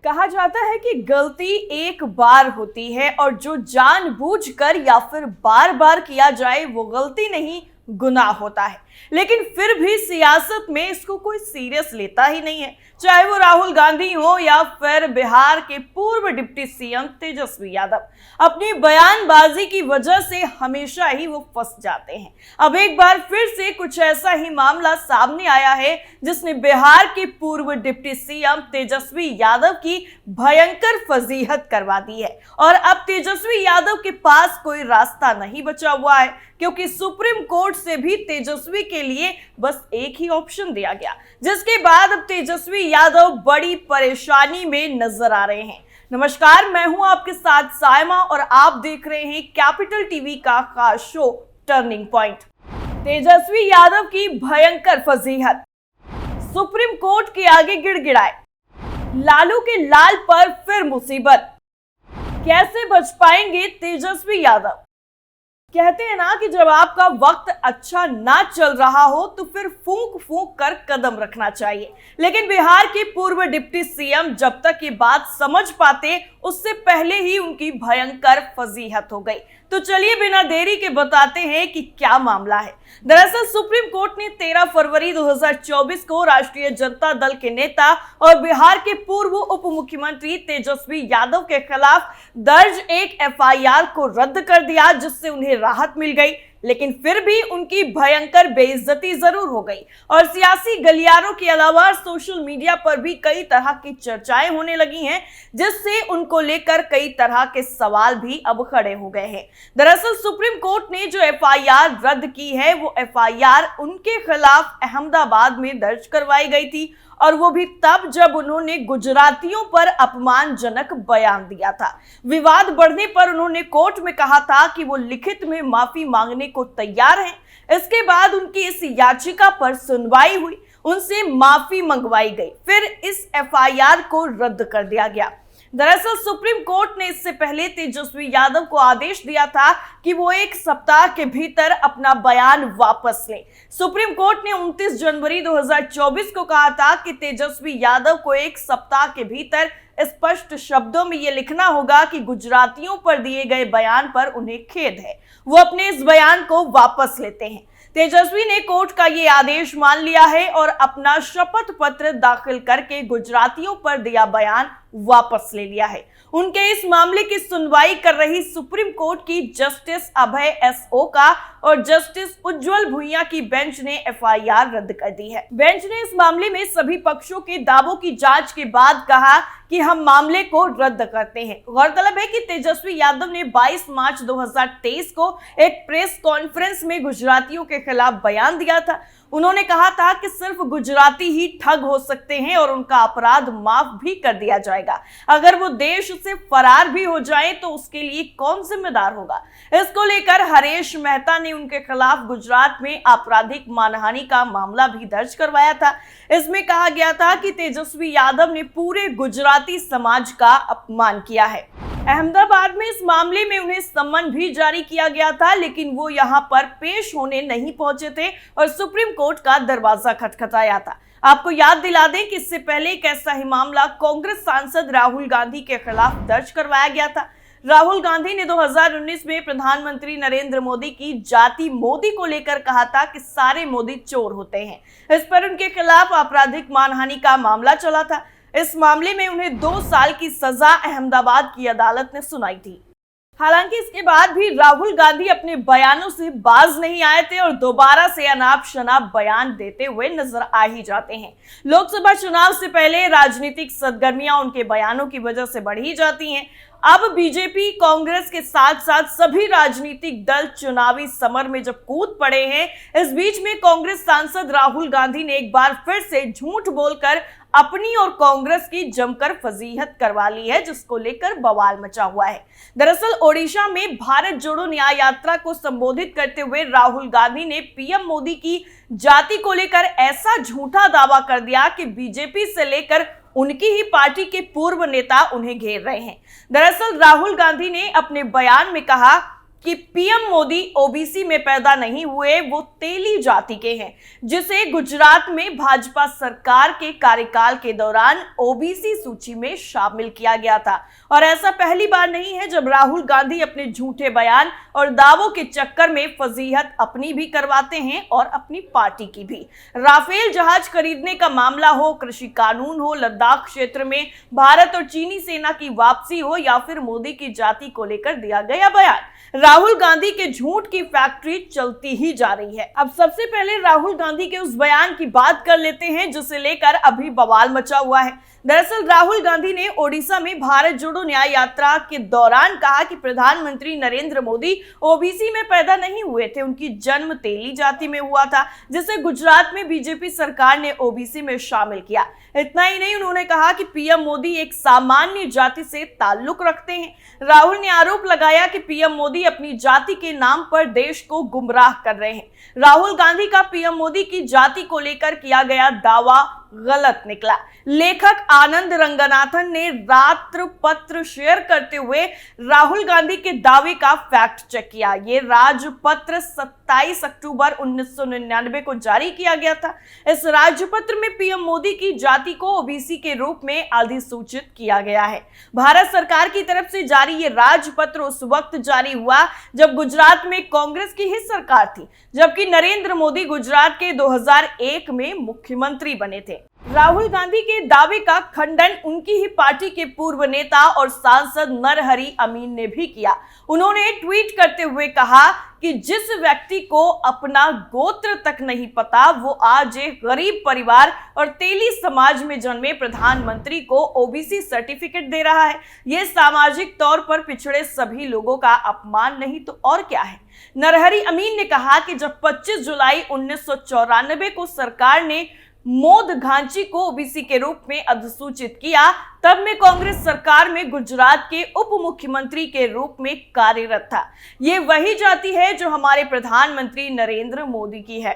कहा जाता है कि गलती एक बार होती है और जो जानबूझकर या फिर बार बार किया जाए वो गलती नहीं गुनाह होता है। लेकिन फिर भी सियासत में इसको कोई सीरियस लेता ही नहीं है, चाहे वो राहुल गांधी हो या फिर बिहार के पूर्व डिप्टी सीएम तेजस्वी यादव। अपनी बयानबाजी की वजह से हमेशा ही वो फंस जाते हैं। अब एक बार फिर से कुछ ऐसा ही मामला सामने आया है जिसने बिहार के पूर्व डिप्टी सीएम तेजस्वी यादव की भयंकर फजीहत करवा दी है और अब तेजस्वी यादव के पास कोई रास्ता नहीं बचा हुआ है, क्योंकि सुप्रीम कोर्ट से भी तेजस्वी के लिए बस एक ही ऑप्शन दिया गया, जिसके बाद अब तेजस्वी यादव बड़ी परेशानी में नजर आ रहे हैं। नमस्कार, मैं हूं आपके साथ सायमा और आप देख रहे हैं कैपिटल टीवी का खास show turning point. Tejashwi Yadav की भयंकर फजीहत, सुप्रीम कोर्ट के आगे गिड़गिड़ाए, लालू के लाल पर फिर मुसीबत, कैसे बच पाएंगे तेजस्वी यादव। कहते हैं ना कि जब आपका वक्त अच्छा ना चल रहा हो तो फिर फूंक फूंक कर कदम रखना चाहिए, लेकिन बिहार के पूर्व डिप्टी सीएम जब तक ये बात समझ पाते उससे पहले ही उनकी भयंकर फजीहत हो गई। तो चलिए बिना देरी के बताते हैं कि क्या मामला है। दरअसल सुप्रीम कोर्ट ने 13 फरवरी 2024 को राष्ट्रीय जनता दल के नेता और बिहार के पूर्व उप मुख्यमंत्री तेजस्वी यादव के खिलाफ दर्ज एक एफआईआर को रद्द कर दिया, जिससे उन्हें राहत मिल गई। लेकिन फिर भी उनकी भयंकर बेइज्जती जरूर हो गई और सियासी गलियारों के अलावा सोशल मीडिया पर भी कई तरह की चर्चाएं होने लगी हैं, जिससे उनको लेकर कई तरह के सवाल भी अब खड़े हो गए हैं। दरअसल सुप्रीम कोर्ट ने जो एफआईआर रद्द की है वो एफआईआर उनके खिलाफ अहमदाबाद में दर्ज करवाई गई थी, और वो भी तब जब उन्होंने गुजरातियों पर अपमानजनक बयान दिया था। विवाद बढ़ने पर उन्होंने कोर्ट में कहा था कि वो लिखित में माफी मांगने को तैयार हैं। इसके बाद उनकी इस याचिका पर सुनवाई हुई, उनसे माफी मंगवाई गई, फिर इस एफआईआर को रद्द कर दिया गया। दरअसल सुप्रीम कोर्ट ने इससे पहले तेजस्वी यादव को आदेश दिया था कि वो 1 सप्ताह के भीतर अपना बयान वापस लें। सुप्रीम कोर्ट ने 29 जनवरी 2024 को कहा था कि तेजस्वी यादव को 1 सप्ताह के भीतर स्पष्ट शब्दों में ये लिखना होगा कि गुजरातियों पर दिए गए बयान पर उन्हें खेद है, वो अपने इस बयान को वापस लेते हैं। तेजस्वी ने कोर्ट का ये आदेश मान लिया है और अपना शपथ पत्र दाखिल करके गुजरातियों पर दिया बयान वापस ले लिया है। उनके इस मामले की सुनवाई कर रही सुप्रीम कोर्ट की जस्टिस अभय एस ओका और जस्टिस उज्जवल भुइयां की बेंच ने एफआईआर रद्द कर दी है। बेंच ने इस मामले में सभी पक्षों के दावों की जांच के बाद कहा कि हम मामले को रद्द करते हैं। गौरतलब है कि तेजस्वी यादव ने 22 मार्च 2023 को एक प्रेस कॉन्फ्रेंस में गुजरातियों के खिलाफ बयान दिया था। उन्होंने कहा था कि सिर्फ गुजराती ही ठग हो सकते हैं और उनका अपराध माफ भी कर दिया जाएगा। अगर वो देश से फरार भी हो जाएं तो उसके लिए कौन जिम्मेदार होगा। इसको लेकर हरेश मेहता ने उनके खिलाफ गुजरात में आपराधिक मानहानि का मामला भी दर्ज करवाया था। इसमें कहा गया था कि तेजस्वी यादव ने पूरे गुजराती समाज का अपमान किया है। अहमदाबाद में इस मामले में उन्हें सम्मन भी जारी किया गया था, लेकिन वो यहां पर पेश होने नहीं पहुंचे थे और सुप्रीम कोर्ट का दरवाजा खटखटाया था। आपको याद दिला दें कि इससे पहले एक ऐसा ही मामला कांग्रेस सांसद राहुल गांधी के खिलाफ दर्ज करवाया गया था। राहुल गांधी ने 2019 में प्रधानमंत्री नरेंद्र मोदी की जाति मोदी को लेकर कहा था कि सारे मोदी चोर होते हैं। इस पर उनके खिलाफ आपराधिक मानहानि का मामला चला था। इस मामले में उन्हें 2 साल की सजा अहमदाबाद की अदालत ने सुनाई थी। हालांकि इसके बाद भी राहुल गांधी अपने बयानों से बाज नहीं आए थे और दोबारा से अनाप शनाप बयान देते हुए नजर आ ही जाते हैं। लोकसभा चुनाव से पहले राजनीतिक सरगर्मियां उनके बयानों की वजह से बढ़ ही जाती हैं। अब बीजेपी, कांग्रेस के साथ साथ सभी राजनीतिक दल चुनावी समर में जब कूद पड़े हैं, इस बीच में कांग्रेस सांसद राहुल गांधी ने एक बार फिर से झूठ बोलकर अपनी और कांग्रेस की जमकर फजीहत करवा ली है, जिसको लेकर बवाल मचा हुआ है। दरअसल ओडिशा में भारत जोड़ो न्याय यात्रा को संबोधित करते हुए राहुल गांधी ने पीएम मोदी की जाति को लेकर ऐसा झूठा दावा कर दिया कि बीजेपी से लेकर उनकी ही पार्टी के पूर्व नेता उन्हें घेर रहे हैं। दरअसल राहुल गांधी ने अपने बयान में कहा, कि पीएम मोदी ओबीसी में पैदा नहीं हुए, वो तेली जाति के हैं, जिसे गुजरात में भाजपा सरकार के कार्यकाल के दौरान ओबीसी सूची में शामिल किया गया था। और ऐसा पहली बार नहीं है जब राहुल गांधी अपने झूठे बयान और दावों के चक्कर में फजीहत अपनी भी करवाते हैं और अपनी पार्टी की भी। राफेल जहाज खरीदने का मामला हो, कृषि कानून हो, लद्दाख क्षेत्र में भारत और चीनी सेना की वापसी हो, या फिर मोदी की जाति को लेकर दिया गया बयान, राहुल गांधी के झूठ की फैक्ट्री चलती ही जा रही है। अब सबसे पहले राहुल गांधी के उस बयान की बात कर लेते हैं जिसे लेकर अभी बवाल मचा हुआ है। दरअसल राहुल गांधी ने ओडिशा में भारत जोड़ो न्याय यात्रा के दौरान कहा कि प्रधानमंत्री नरेंद्र मोदी ओबीसी में पैदा नहीं हुए थे, उनकी जन्म तेली जाति में हुआ था, जिसे गुजरात में बीजेपी सरकार ने ओबीसी में शामिल किया। इतना ही नहीं, उन्होंने कहा कि पीएम मोदी एक सामान्य जाति से ताल्लुक रखते हैं। राहुल ने आरोप लगाया कि पीएम मोदी अपनी जाति के नाम पर देश को गुमराह कर रहे हैं। राहुल गांधी का पीएम मोदी की जाति को लेकर किया गया दावा गलत निकला। लेखक आनंद रंगनाथन ने रात्र पत्र शेयर करते हुए राहुल गांधी के दावे का फैक्ट चेक किया। ये राजपत्र 27 अक्टूबर 1999 को जारी किया गया था। इस राजपत्र में पीएम मोदी की जाति को ओबीसी के रूप में अधिसूचित किया गया है। भारत सरकार की तरफ से जारी ये राजपत्र उस वक्त जारी हुआ जब गुजरात में कांग्रेस की ही सरकार थी, जबकि नरेंद्र मोदी गुजरात के 2001 में मुख्यमंत्री बने थे। राहुल गांधी के दावे का खंडन उनकी ही पार्टी के पूर्व नेता और सांसद नरहरि अमीन ने भी किया। उन्होंने ट्वीट करते हुए कहा कि जिस व्यक्ति को अपना गोत्र तक नहीं पता, वो आज एक गरीब परिवार और तेली समाज में जन्मे प्रधानमंत्री को ओबीसी सर्टिफिकेट दे रहा है। ये सामाजिक तौर पर पिछड़े सभी लोगों का अपमान नहीं तो और क्या है। नरहरि अमीन ने कहा कि जब 25 जुलाई 1994 को सरकार ने मोद घांची को ओबीसी के रूप में अधिसूचित किया, तब मैं कांग्रेस सरकार में गुजरात के उप मुख्यमंत्री के रूप में कार्यरत था। ये वही जाति है जो हमारे प्रधानमंत्री नरेंद्र मोदी की है।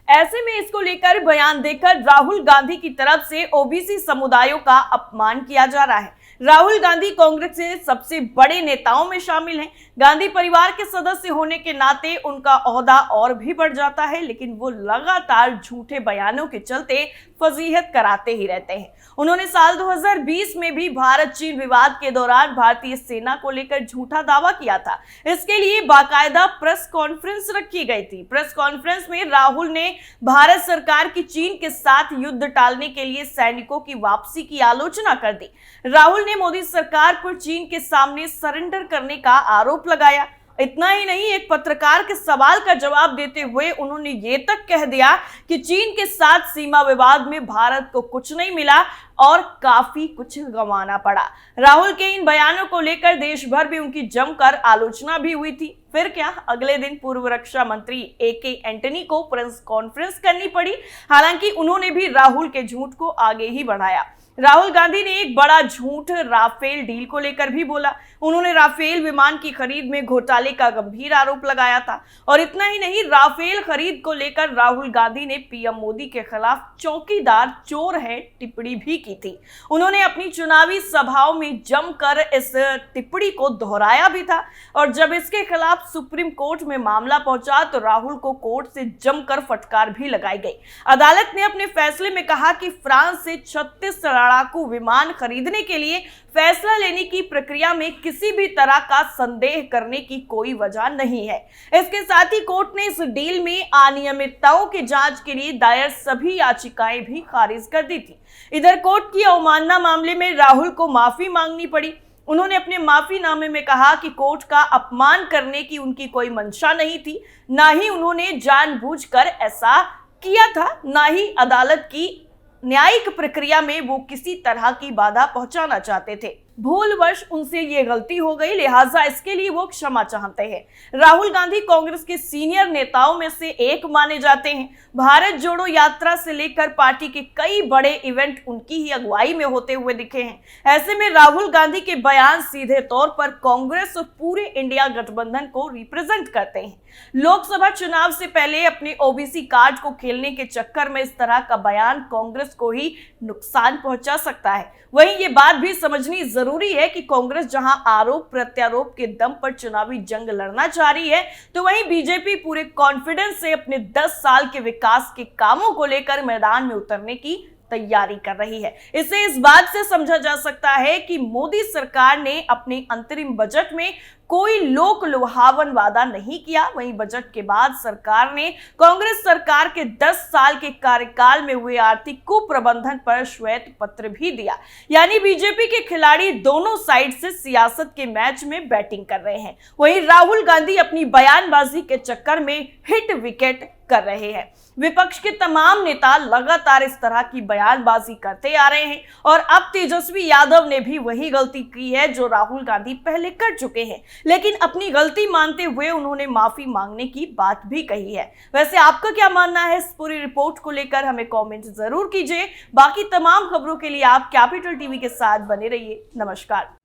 ऐसे में इसको लेकर बयान देकर राहुल गांधी की तरफ से ओबीसी समुदायों का अपमान किया जा रहा है। राहुल गांधी कांग्रेस के सबसे बड़े नेताओं में शामिल हैं। गांधी परिवार के सदस्य होने के नाते उनका ओहदा और भी बढ़ जाता है, लेकिन वो लगातार झूठे बयानों के चलते फजीहत कराते ही रहते हैं। उन्होंने साल 2020 में भी भारत चीन विवाद के दौरान भारतीय सेना को लेकर झूठा दावा किया था। इसके लिए बाकायदा प्रेस कॉन्फ्रेंस रखी गई थी। प्रेस कॉन्फ्रेंस में राहुल ने भारत सरकार की चीन के साथ युद्ध टालने के लिए सैनिकों की वापसी की आलोचना कर दी। राहुल ने मोदी सरकार पर चीन के सामने सरेंडर करने का आरोप लगाया। इतना ही नहीं, एक पत्रकार के सवाल का जवाब देते हुए उन्होंने ये तक कह दिया कि चीन के साथ सीमा विवाद में भारत को कुछ नहीं मिला और काफी कुछ गंवाना पड़ा। राहुल के इन बयानों को लेकर देश भर में उनकी जमकर आलोचना भी हुई थी। फिर क्या, अगले दिन पूर्व रक्षा मंत्री AK एंटनी को प्रेस कॉन्फ्रेंस करनी पड़ी। हालांकि उन्होंने भी राहुल के झूठ को आगे ही बढ़ाया। राहुल गांधी ने एक बड़ा झूठ राफेल डील को लेकर भी बोला। उन्होंने राफेल विमान की खरीद में घोटाले का गंभीर आरोप लगाया था। और इतना ही नहीं, राफेल खरीद को लेकर राहुल गांधी ने पीएम मोदी के खिलाफ चौकीदार चोर है टिप्पणी भी की थी। उन्होंने अपनी चुनावी सभाओं में जमकर इस टिप्पणी को दोहराया भी था। और जब इसके खिलाफ सुप्रीम कोर्ट में मामला पहुंचा तो राहुल को कोर्ट से जमकर फटकार भी लगाई गई। अदालत ने अपने फैसले में कहा कि फ्रांस से 36 लड़ाकू विमान खरीदने के लिए फैसला लेने की प्रक्रिया में किसी भी तरह का संदेह करने की कोई वजह नहीं है। इसके साथ ही कोर्ट ने इस डील में अनियमितताओं की जांच के लिए दायर सभी याचिकाएं भी खारिज कर दी थी। इधर कोर्ट की अवमानना मामले में राहुल को माफी मांगनी पड़ी। उन्होंने अपने माफीनामे में कहा कि कोर्ट का अपमान करने की उनकी कोई मंशा नहीं थी, ना ही उन्होंने जानबूझकर ऐसा किया था, ना ही अदालत की न्यायिक प्रक्रिया में वो किसी तरह की बाधा पहुंचाना चाहते थे। भूलवश उनसे ये गलती हो गई, लिहाजा इसके लिए वो क्षमा चाहते हैं। राहुल गांधी कांग्रेस के सीनियर नेताओं में से एक माने जाते हैं। भारत जोड़ो यात्रा से लेकर पार्टी के कई बड़े इवेंट उनकी ही अगुवाई में होते हुए दिखे हैं। ऐसे में राहुल गांधी के बयान सीधे तौर पर कांग्रेस और पूरे इंडिया गठबंधन को रिप्रेजेंट करते हैं। लोकसभा चुनाव से पहले अपने ओबीसी कार्ड को खेलने के चक्कर में इस तरह का बयान कांग्रेस को ही नुकसान पहुंचा सकता है। वहीं ये बात भी समझनी जरूरी जरूरी है कि कांग्रेस जहां आरोप प्रत्यारोप के दम पर चुनावी जंग लड़ना चाह रही है, तो वहीं बीजेपी पूरे कॉन्फिडेंस से अपने 10 साल के विकास के कामों को लेकर मैदान में उतरने की तैयारी कर रही है। इसे इस बात से समझा जा सकता है कि मोदी सरकार ने अपने अंतरिम बजट में कोई लोक लुभावन वादा नहीं किया। वहीं बजट के बाद सरकार ने कांग्रेस सरकार के 10 साल के कार्यकाल में हुए आर्थिक कुप्रबंधन पर श्वेत पत्र भी दिया। यानी बीजेपी के खिलाड़ी दोनों साइड से सियासत के मैच में बैटिंग कर रहे हैं। वहीं राहुल गांधी अपनी बयानबाजी के चक्कर में हिट विकेट कर रहे हैं। विपक्ष के तमाम नेता लगातार इस तरह की बयानबाजी करते आ रहे हैं और अब तेजस्वी यादव ने भी वही गलती की है जो राहुल गांधी पहले कर चुके हैं, लेकिन अपनी गलती मानते हुए उन्होंने माफी मांगने की बात भी कही है। वैसे आपका क्या मानना है इस पूरी रिपोर्ट को लेकर, हमें कमेंट जरूर कीजिए। बाकी तमाम खबरों के लिए आप कैपिटल टीवी के साथ बने रहिए। नमस्कार।